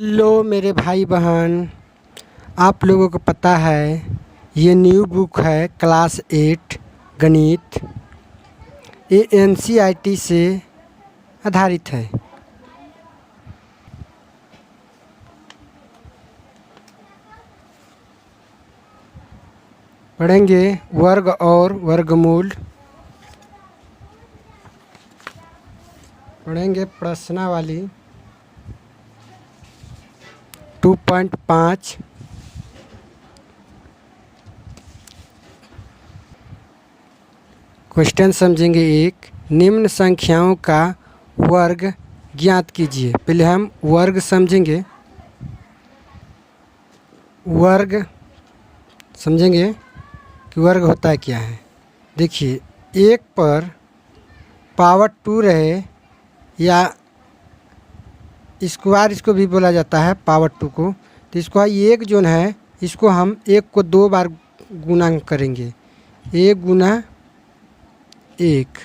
लो मेरे भाई बहन, आप लोगों को पता है ये न्यू बुक है क्लास 8 गणित। ये एनसीईआरटी से आधारित है। पढ़ेंगे वर्ग और वर्गमूल, पढ़ेंगे प्रश्नावली 2.5। क्वेश्चन समझेंगे। एक, निम्न संख्याओं का वर्ग ज्ञात कीजिए। पहले हम वर्ग समझेंगे। वर्ग समझेंगे कि वर्ग होता है क्या है। देखिए, एक पर पावर 2 रहे या स्क्वायर इसको भी बोला जाता है पावर 2 को, तो इसको एक जो है इसको हम एक को 2 बार गुना करेंगे। एक गुना एक,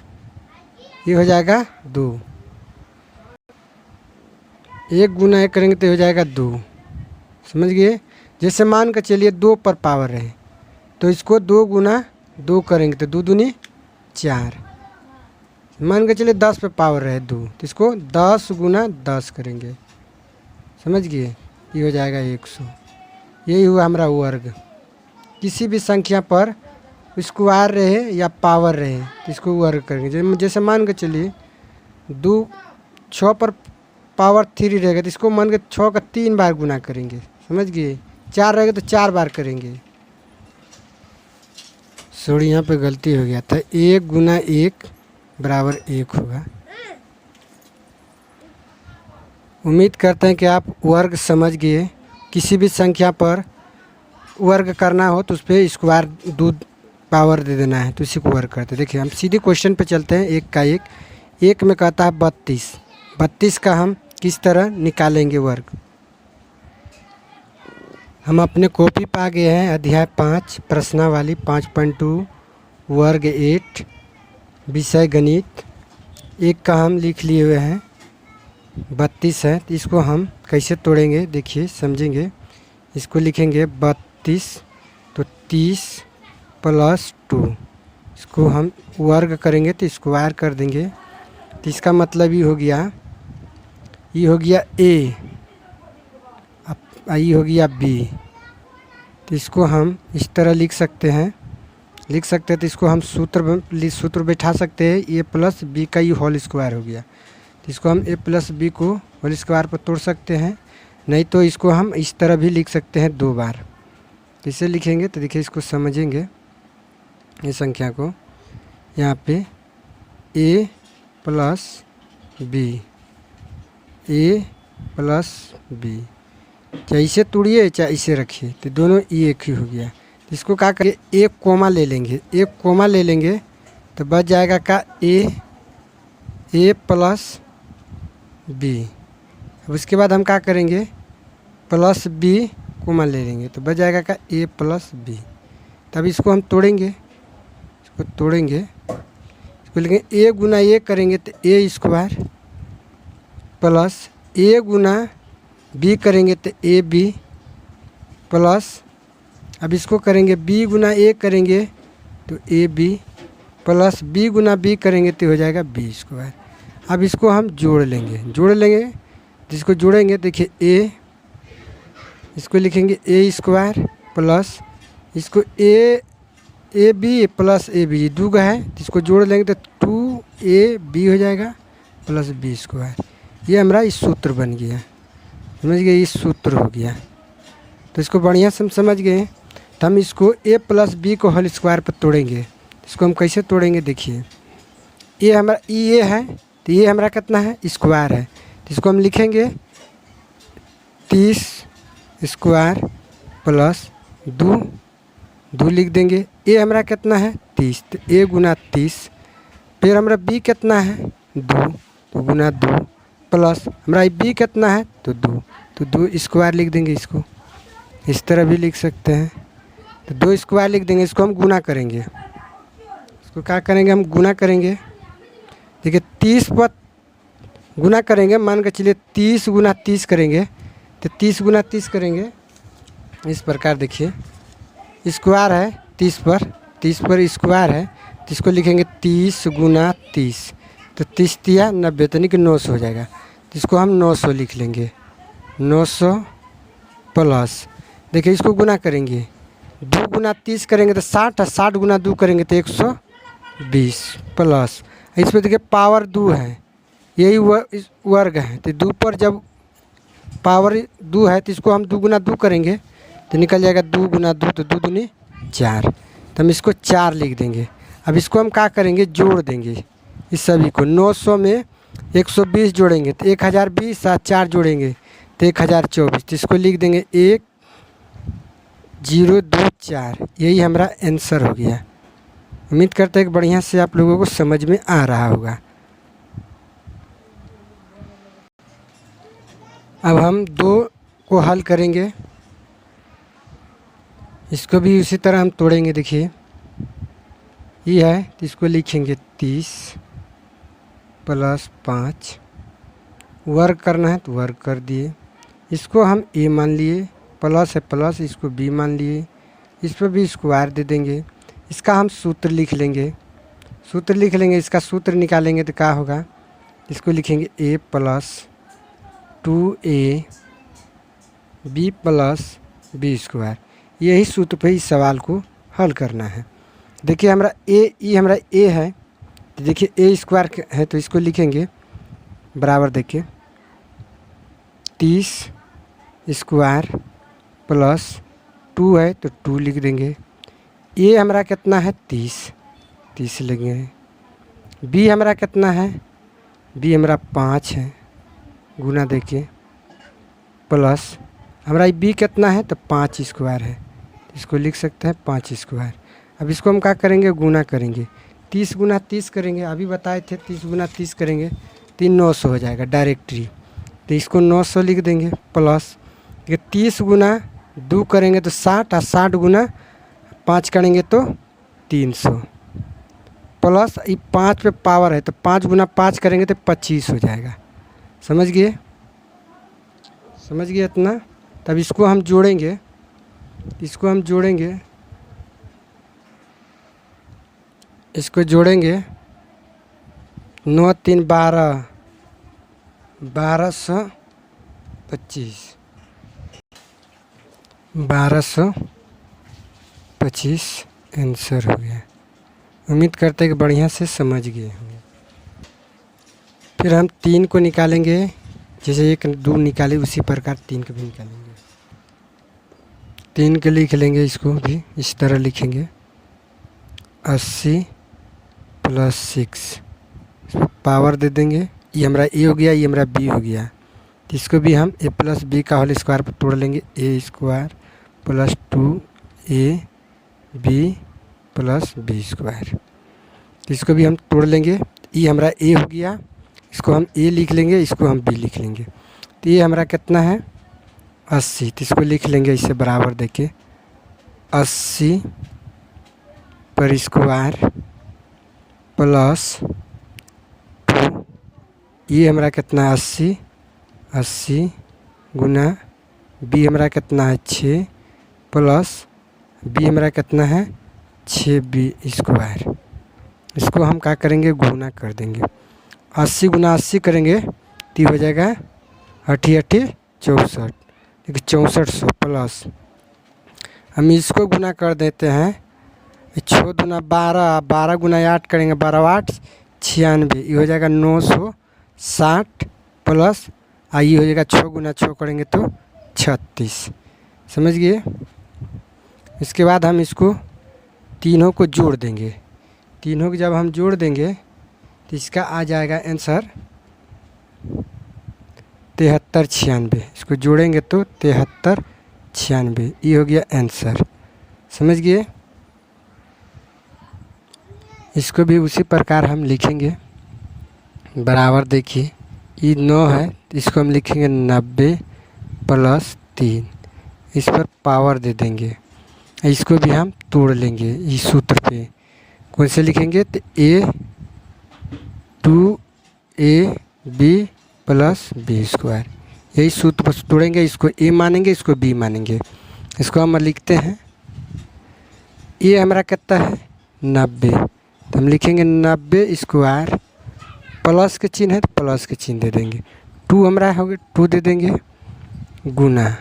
ये हो जाएगा 2। एक गुना एक करेंगे तो हो जाएगा 2। समझ गए। जैसे मान कर चलिए 2 पर पावर रहे तो इसको 2 गुना 2 करेंगे तो 2 दूनी 4। मान के चलिए 10 पे पावर रहे 2 तो इसको 10 गुना 10 करेंगे। समझ गए। ये हो जाएगा 100। यही हुआ हमारा वर्ग। किसी भी संख्या पर स्क्वायर रहे या पावर रहे तो इसको वर्ग करेंगे। जैसे मान के चलिए 6 पर पावर 3 रहेगा तो इसको मान के 6 का 3 बार गुना करेंगे। समझ गए। 4 रहेगा तो 4 बार करेंगे। सॉरी, यहाँ पे गलती हो गया था। 1 गुना 1 बराबर 1 होगा। उम्मीद करते हैं कि आप वर्ग समझ गए। किसी भी संख्या पर वर्ग करना हो तो उस पर स्क्वायर 2 पावर दे देना है तो इसी को वर्ग करते हैं। देखिए, हम सीधे क्वेश्चन पे चलते हैं। एक का एक में कहता है 32। 32 का हम किस तरह निकालेंगे वर्ग। हम अपने कॉपी पा गए हैं। अध्याय 5 प्रश्नावली 5.2 वर्ग 8 विषय गणित। एक का हम लिख लिए हुए हैं 32 है तो इसको हम कैसे तोड़ेंगे देखिए समझेंगे। इसको लिखेंगे 32 तो 30 प्लस 2। इसको हम वर्ग करेंगे तो स्क्वायर कर देंगे। तो इसका मतलब ये हो गया ए, अब ये हो गया बी। तो इसको हम इस तरह लिख सकते हैं तो इसको हम सूत्र बैठा सकते हैं। ए प्लस बी का ये होल स्क्वायर हो गया। तो इसको हम ए प्लस बी को होल स्क्वायर पर तोड़ सकते हैं। नहीं तो इसको हम इस तरह भी लिख सकते हैं 2 बार। तो इसे लिखेंगे तो देखिए इसको समझेंगे। ये संख्या को यहाँ पे ए प्लस बी, ए प्लस बी, चाहे इसे तोड़िए चाहे इसे रखिए तो दोनों एक ही हो गया। तो इसको क्या करें, एक कोमा ले लेंगे तो बच जाएगा का ए प्लस बी। अब उसके बाद हम क्या करेंगे, प्लस बी कोमा ले लेंगे तो बच जाएगा का ए प्लस बी। तब इसको हम तोड़ेंगे, इसको लेंगे ए गुना ए करेंगे तो ए स्क्वायर प्लस ए गुना बी करेंगे तो ए बी प्लस, अब इसको करेंगे बी गुना ए करेंगे तो ए बी प्लस बी गुना बी करेंगे तो हो जाएगा बी स्क्वायर। अब इसको हम जोड़ लेंगे जिसको जोड़ेंगे देखिए ए, इसको लिखेंगे ए स्क्वायर प्लस इसको A B plus A B, 2 का है तो इसको जोड़ लेंगे तो 2ab हो जाएगा प्लस बी स्क्वायर। ये हमारा इस सूत्र बन गया। समझ गए, इस सूत्र हो गया। तो इसको बढ़िया से हम समझ गए। तो हम इसको ए प्लस बी को होल स्क्वायर पर तोड़ेंगे। इसको हम कैसे तोड़ेंगे देखिए, ये हमारा ये है तो ये हमारा कितना है, स्क्वायर है। तो इसको हम लिखेंगे 30 स्क्वायर प्लस 2 लिख देंगे। ए हमारा कितना है 30 तो ए गुना 30। फिर हमारा बी कितना है 2 तो गुना 2 प्लस हमारा बी कितना है तो 2 तो 2 स्क्वायर लिख देंगे। इसको इस तरह भी लिख सकते हैं तो 2 स्क्वायर लिख देंगे। इसको हम गुना करेंगे। इसको क्या करेंगे, हम गुना करेंगे। देखिए 30 पर गुना करेंगे, मान के चलिए 30 गुना 30 करेंगे तो 30 गुना 30 करेंगे इस प्रकार। देखिए स्क्वायर है 30 पर स्क्वायर है, तो इसको लिखेंगे 30 गुना 30, तो 30 तिया 90, तो नहीं कि 900 हो जाएगा। तो इसको हम 900 लिख लेंगे। 900 प्लस, देखिए इसको गुना करेंगे, 2 गुना 30 करेंगे तो 60, 60 गुना 2 करेंगे तो 120 प्लस, इस पर देखिए पावर 2 है, यही वर्ग है, तो 2 पर जब पावर 2 है तो इसको हम 2 गुना 2 करेंगे तो निकल जाएगा 2 गुना 2, तो 2 दूनी 4, तो हम इसको 4 लिख देंगे। अब इसको हम क्या करेंगे, जोड़ देंगे इस सभी को। 900 में 120 जोड़ेंगे तो 1020, साथ 4 जोड़ेंगे तो 1024, तो इसको लिख देंगे 1024। यही हमारा आंसर हो गया। उम्मीद करते हैं कि बढ़िया से आप लोगों को समझ में आ रहा होगा। अब हम 2 को हल करेंगे, इसको भी उसी तरह हम तोड़ेंगे। देखिए ये है तो इसको लिखेंगे 30 प्लस 5, वर्ग करना है तो वर्ग कर दिए, इसको हम a मान लिए, प्लस है प्लस, इसको b मान लिए, इस पर भी स्क्वायर दे देंगे। इसका हम सूत्र लिख लेंगे, इसका सूत्र निकालेंगे तो क्या होगा, इसको लिखेंगे a plus 2ab plus b square. यही सूत्र पे इस सवाल को हल करना है। देखिए हमारा a है, तो देखिए a स्क्वायर है तो इसको लिखेंगे बराबर, देखिए 30 स्क्वायर प्लस 2 है तो 2 लिख देंगे। a हमारा कितना है 30 लिखेंगे। b हमारा कितना है, b हमारा 5 है, गुना देखिए प्लस हमारा b कितना है तो 5 स्क्वायर है, इसको लिख सकते हैं 5 स्क्वायर। अब इसको हम क्या करेंगे, गुना करेंगे, 30 गुना 30 करेंगे, अभी बताए थे 30 गुना 30 करेंगे तो 900 हो जाएगा डायरेक्टरी, तो इसको 900 लिख देंगे। प्लस ये 30 गुना 2 करेंगे तो 60, और 60 गुना 5 करेंगे तो 300, प्लस ये 5 पे पावर है तो 5 गुना 5 करेंगे तो 25 हो जाएगा। समझ गए इतना। तब इसको हम जोड़ेंगे, इसको जोड़ेंगे 9 3 12, 1225 आंसर हो गया। उम्मीद करते हैं कि बढ़िया से समझ गए होंगे। फिर हम 3 को निकालेंगे, जैसे 1 2 निकाले उसी प्रकार 3 को भी निकालेंगे। 3 के लिख लेंगे, इसको भी इस तरह लिखेंगे 80 प्लस 6, पावर दे देंगे, ये हमारा a हो गया, ये हमारा b हो गया, तो इसको भी हम a प्लस b का होल स्क्वायर पर तोड़ लेंगे, a square plus 2ab plus b square, तो इसको भी हम तोड़ लेंगे। ये हमारा a हो गया, इसको हम a लिख लेंगे, इसको हम b लिख लेंगे, तो ये हमारा कितना है 80, तो इसको लिख लेंगे इसे बराबर देखिए 80 पर स्क्वायर प्लस 2, ये हमारा कितना है 80 गुना b हमारा कितना है 6 प्लस b हमारा कितना है 6b स्क्वायर। इसको हम क्या करेंगे, गुना कर देंगे, 80 गुना 80 करेंगे तो हो जाएगा 8 64, देखिए 6400 प्लस हम इसको गुना कर देते हैं, 6 गुना 12, 12 गुना 8 करेंगे 12 8 96, ये हो जाएगा 960 प्लस ये हो जाएगा 6 गुना 6 करेंगे तो 36। समझ गए। इसके बाद हम इसको तीनों को जोड़ देंगे, तीनों को जब हम जोड़ देंगे तो इसका आ जाएगा आंसर 73 96, इसको जोड़ेंगे तो 73 96, ये हो गया आंसर। समझ गए। इसको भी उसी प्रकार हम लिखेंगे बराबर, देखिए ये 9 है तो इसको हम लिखेंगे 90 प्लस 3, इस पर पावर दे देंगे, इसको भी हम तोड़ लेंगे इस सूत्र पे। कौन से लिखेंगे तो a 2ab plus b square, यही सूत्र पर तोड़ेंगे, इसको ए मानेंगे, इसको बी मानेंगे। इसको हम लिखते हैं, ये हमारा कितना है 90, तो हम लिखेंगे 90 स्क्वायर, प्लस के चिन्ह है तो प्लस के चिन्ह दे देंगे। 2 हमारा हो गया 2 दे देंगे, गुना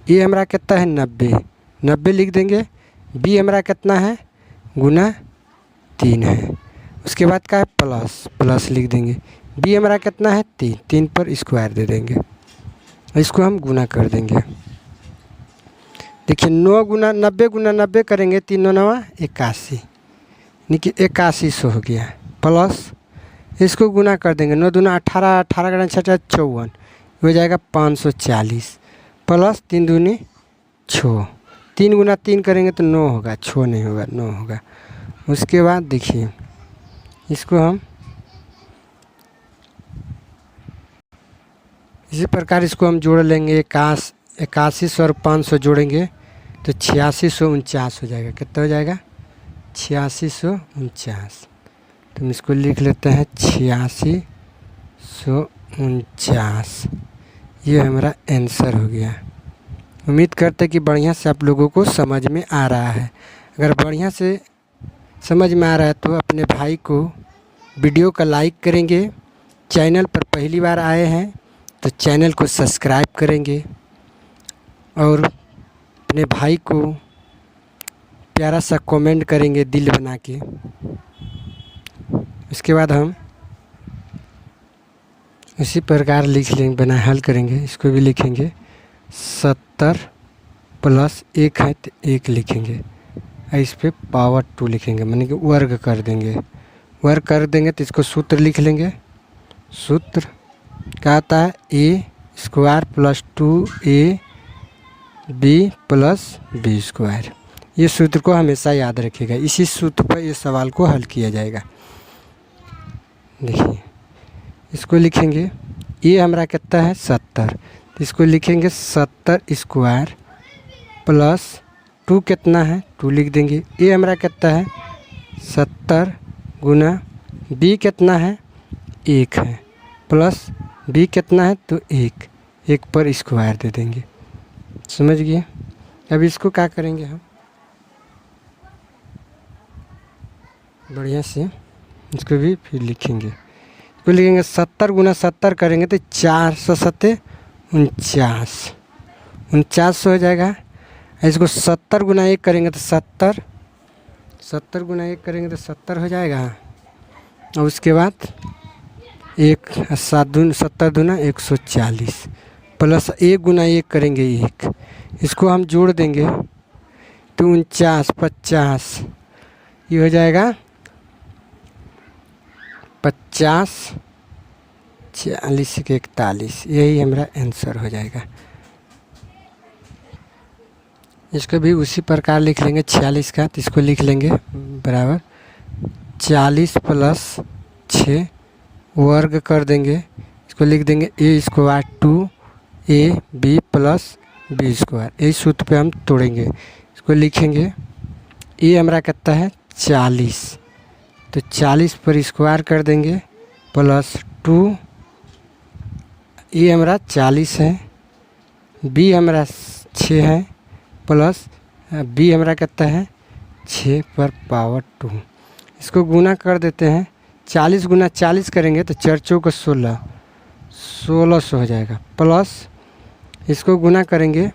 ये हमारा कितना है 90 लिख देंगे। बी हमारा कितना है गुना 3 है। उसके बाद का है प्लस लिख देंगे। बी हमारा कितना है 3 पर स्क्वायर दे देंगे, इसको हम गुना कर देंगे। देखिए 9 गुना 90 करेंगे, 3 9 81, यानी कि 8100 हो गया। प्लस इसको गुना कर देंगे, 9 दूना 18, 18 का 6 54 हो जाएगा 540, प्लस 3 दूनी 6, 3 गुना 3 करेंगे तो 9 होगा, 6 नहीं होगा 9 होगा। उसके बाद देखिए इसको हम इसी प्रकार इसको हम जोड़ लेंगे। 8100 और 500 जोड़ेंगे तो 8649 हो जाएगा। कितना हो जाएगा 8649। तो हम इसको लिख लेते हैं 8649। ये हमारा आंसर हो गया। उम्मीद करते हैं कि बढ़िया से आप लोगों को समझ में आ रहा है। अगर बढ़िया से समझ में आ रहा है तो अपने भाई को वीडियो का लाइक करेंगे। चैनल पर पहली बार आए हैं तो चैनल को सब्सक्राइब करेंगे और अपने भाई को प्यारा सा कमेंट करेंगे दिल बना के। इसके बाद हम इसी प्रकार लिख लेंगे, बना हल करेंगे। इसको भी लिखेंगे 70 प्लस 1 है तो 1 लिखेंगे, इस पे पावर 2 लिखेंगे, माने कि वर्ग कर देंगे। वर्ग कर देंगे तो इसको सूत्र लिख लेंगे। सूत्र क्या आता है a square plus 2ab plus b square. ये सूत्र को हमेशा याद रखिएगा, इसी सूत्र पर ये सवाल को हल किया जाएगा। देखिए इसको लिखेंगे, ये हमारा कितना है 70, तो इसको लिखेंगे 70 स्क्वायर प्लस 2 कितना है 2 लिख देंगे। ये हमारा कितना है 70 गुना बी कितना है 1 है, प्लस बी कितना है तो 1 पर स्क्वायर दे देंगे। समझ गए। अब इसको क्या करेंगे हम बढ़िया से, इसको भी फिर लिखेंगे। इसको लिखेंगे 70 गुना 70 करेंगे तो 407 49 हो जाएगा। इसको 70 गुना 1 करेंगे तो 70 गुना 1 करेंगे तो 70 हो जाएगा। और उसके बाद 70 दूना 140 प्लस 1 गुना 1 करेंगे 1, इसको हम जोड़ देंगे तो 49 50, ये हो जाएगा 50 40 के 41, यही हमारा आंसर हो जाएगा। इसको भी उसी प्रकार लिख लेंगे 46 का, तो इसको लिख लेंगे बराबर 40 प्लस 6 वर्ग कर देंगे। इसको लिख देंगे a square 2ab plus b square. यही सूत्र पे हम तोड़ेंगे। इसको लिखेंगे ए हमारा कितना है 40, तो 40 पर स्क्वायर कर देंगे प्लस 2, ए हमारा 40 है, बी हमारा 6 है, प्लस बी हमारा कितना है 6 पर पावर 2। इसको गुना कर देते हैं। 40 गुना 40 करेंगे तो 4 चौक 1600 हो जाएगा। प्लस इसको गुना करेंगे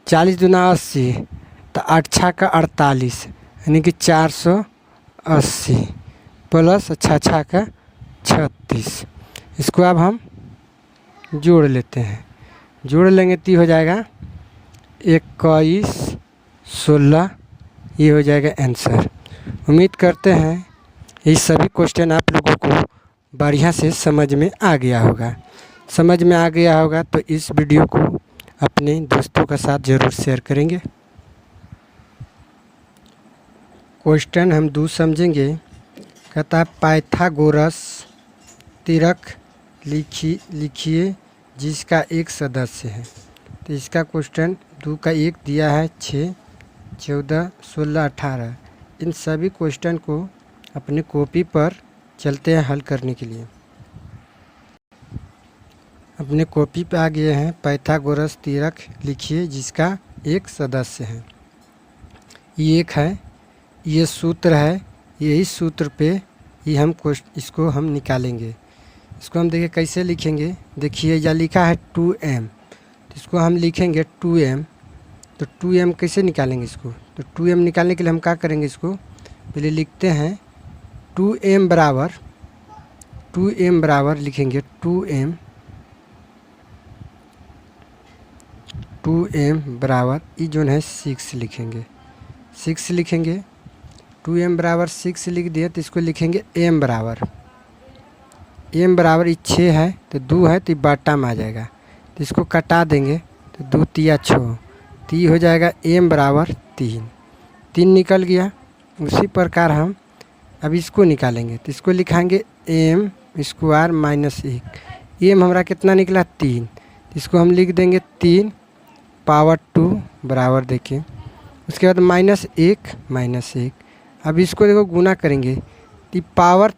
40 दूना 80, तो 8 छः का 48, यानी कि 480 प्लस 6 छः का 36। इसको अब हम जोड़ लेते हैं। जोड़ लेंगे तो हो जाएगा 21 16, ये हो जाएगा आंसर। उम्मीद करते हैं ये सभी क्वेश्चन आप लोगों को बढ़िया से समझ में आ गया होगा। समझ में आ गया होगा तो इस वीडियो को अपने दोस्तों के साथ ज़रूर शेयर करेंगे। क्वेश्चन हम 2 समझेंगे। कहता है पाइथागोरस तिरक लिखिए जिसका एक सदस्य है। तो इसका क्वेश्चन 2 का 1 दिया है 6 14 16 18। इन सभी क्वेश्चन को अपने कॉपी पर चलते हैं हल करने के लिए। अपने कॉपी पे आ गए हैं। पाइथागोरस तीरक लिखिए जिसका एक सदस्य है। ये एक है, ये सूत्र है, यही सूत्र पे ये हम इसको हम निकालेंगे। इसको हम देखिए कैसे लिखेंगे। देखिए या लिखा है 2m, तो इसको हम लिखेंगे 2m। तो 2m कैसे निकालेंगे इसको? तो 2m निकालने के लिए हम क्या करेंगे, इसको पहले लिखते हैं 2m बराबर लिखेंगे 2m बराबर ये जो है 6 लिखेंगे। 6 लिखेंगे। 2m बराबर 6 लिख दिए तो इसको लिखेंगे m बराबर ये 6 है तो 2 है तो ये बाटा में आ जाएगा, तो इसको कटा देंगे तो 2 तिया 6, तो ये हो जाएगा m बराबर 3 निकल गया। उसी प्रकार हम अब इसको निकालेंगे तो इसको लिखाएंगे m स्क्वायर माइनस 1। m हमारा कितना निकला 3, तो इसको हम लिख देंगे 3 पावर 2 बराबर देखिए उसके बाद माइनस 1। अब इसको देखो गुना करेंगे तो पावर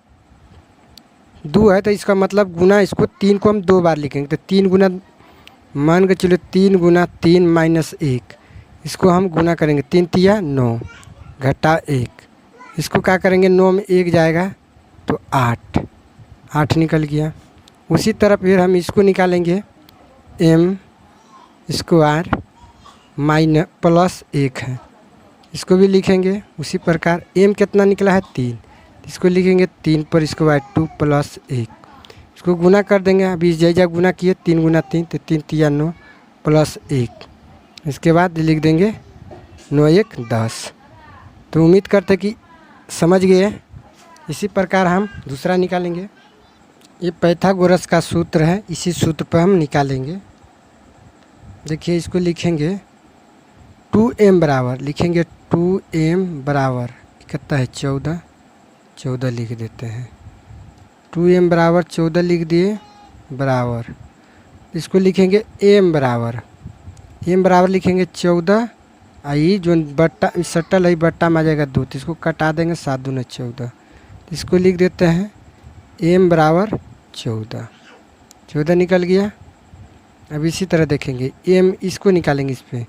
2 है तो इसका मतलब गुना, इसको 3 को हम 2 बार लिखेंगे तो 3 गुना, मान के चलो 3 गुना 3 माइनस 1, इसको हम गुना करेंगे 3 तिया 9 घटा 1, इसको क्या करेंगे 9 में 1 जाएगा तो 8 निकल गया। उसी तरह फिर हम इसको निकालेंगे m स्क्वायर माइनस प्लस 1 है, इसको भी लिखेंगे उसी प्रकार। m कितना निकला है 3, इसको लिखेंगे 3 पर स्क्वायर 2 प्लस 1, इसको गुना कर देंगे। अभी जैसा गुना किए 3 गुना 3 तो 3 तिया 9 प्लस 1, इसके बाद लिख देंगे 9 1 10। तो उम्मीद करते कि समझ गए। इसी प्रकार हम दूसरा निकालेंगे। ये पाइथागोरस का सूत्र है, इसी सूत्र पर हम निकालेंगे। देखिए इसको लिखेंगे 2m बराबर लिखेंगे 2m बराबर कितना है 14 लिख देते हैं। 2m बराबर 14 लिख दिए बराबर, इसको लिखेंगे m बराबर लिखेंगे 14, आई जो बट्टा सटल है बट्टा में आ जाएगा 2, तो इसको कटा देंगे 7 दूना 14, तो इसको लिख देते हैं m बराबर 14 निकल गया। अब इसी तरह देखेंगे m, इसको निकालेंगे इस पर,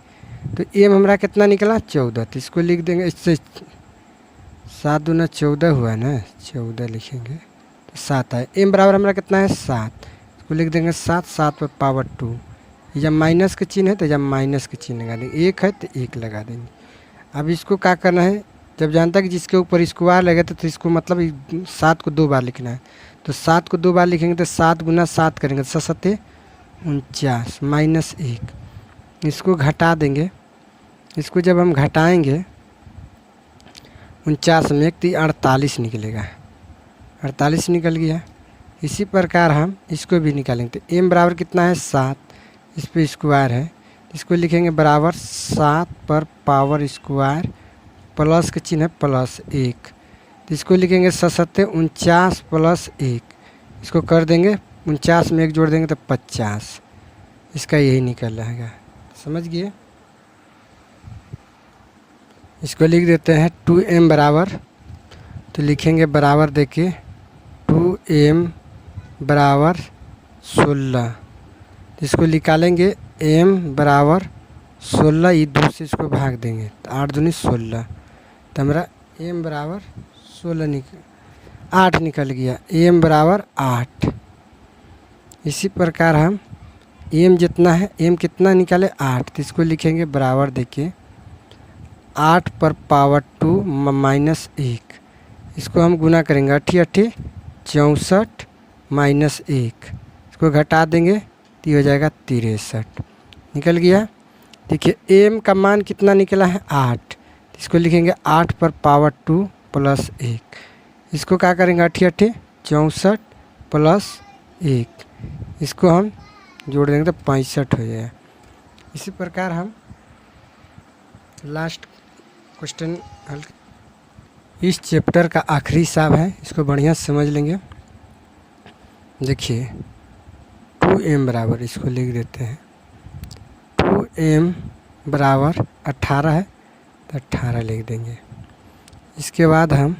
तो m हमारा कितना निकला 14, तो इसको लिख देंगे, इससे 7 दूना 14 हुआ ना, 14 लिखेंगे तो 7 है। m बराबर हमारा कितना है 7, इसको लिख देंगे 7 पर पावर 2, जब माइनस का चिन्ह है तो जब माइनस का चिन्ह लगा देंगे, 1 है तो 1 लगा देंगे। अब इसको क्या करना है, जब जानता है कि जिसके ऊपर स्क्वायर लगे तो इसको मतलब 7 को 2 बार लिखना है, तो 7 को 2 बार लिखेंगे तो 7 गुना 7 करेंगे तो 7 49 माइनस 1, इसको घटा देंगे। इसको जब हम घटाएंगे 49 में 1 तो 48 निकलेगा, 48 निकल गया। इसी प्रकार हम इसको भी निकालेंगे तो m बराबर कितना है 7, इस पर स्क्वायर है, इसको लिखेंगे बराबर 7 पर पावर स्क्वायर प्लस का चिन्ह है प्लस 1, तो इसको लिखेंगे 7 49 प्लस 1, इसको कर देंगे 49 में 1 जोड़ देंगे तो 50, इसका यही निकल रहेगा। समझ गए। इसको लिख देते हैं 2m बराबर, तो लिखेंगे बराबर देखिए 2m बराबर 16, इसको निकालेंगे m बराबर 16, ये 2 से इसको भाग देंगे तो 8 दूनी 16, तो हमारा m बराबर 8 निकल गया, m बराबर 8। इसी प्रकार हम m जितना है, m कितना निकाले 8, तो इसको लिखेंगे बराबर देखिए 8 पर पावर 2 माइनस 1, इसको हम गुना करेंगे 8 8 64 माइनस 1, इसको घटा देंगे तो ये हो जाएगा 63 निकल गया। देखिए m का मान कितना निकला है 8, इसको लिखेंगे 8 पर पावर 2 प्लस 1, इसको क्या करेंगे 8 8 64 प्लस 1, इसको हम जोड़ देंगे तो 65 हो जाएगा। इसी प्रकार हम लास्ट क्वेश्चन हल, इस चैप्टर का आखिरी हिसाब है, इसको बढ़िया से समझ लेंगे। देखिए 2m बराबर, इसको लिख देते हैं 2m बराबर 18 है तो 18 लिख देंगे। इसके बाद हम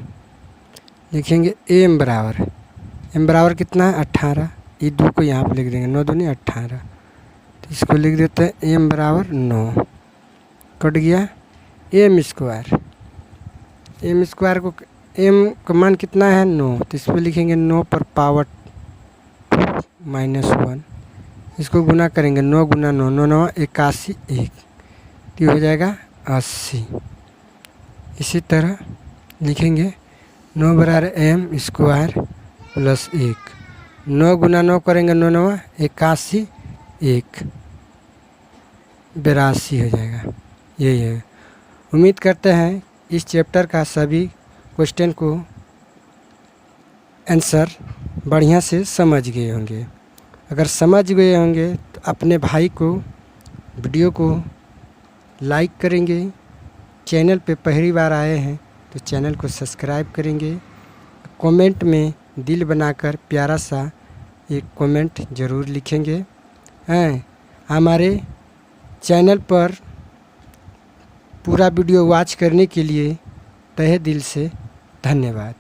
लिखेंगे m बराबर कितना है 18, ये 2 को यहाँ पर लिख देंगे, 9 दूनी 18। तो इसको लिख देते हैं m बराबर 9, कट गया m स्क्वायर। m स्क्वायर को m का मान कितना है 9, तो इस पर लिखेंगे 9 पर पावर 2 -1। इसको गुना करेंगे 9 गुना 9, 9 9 81, 1 तो हो जाएगा 80। इसी तरह लिखेंगे 9 बराबर m स्क्वायर प्लस 1, 9 गुना 9 करेंगे 9 9 81, 1 82 हो जाएगा। यही है। उम्मीद करते हैं इस चैप्टर का सभी क्वेश्चन को आंसर बढ़िया से समझ गए होंगे। अगर समझ गए होंगे तो अपने भाई को वीडियो को लाइक करेंगे, चैनल पे पहली बार आए हैं तो चैनल को सब्सक्राइब करेंगे, कमेंट में दिल बनाकर प्यारा सा एक कमेंट ज़रूर लिखेंगे। हमारे चैनल पर पूरा वीडियो वॉच करने के लिए तहे दिल से धन्यवाद।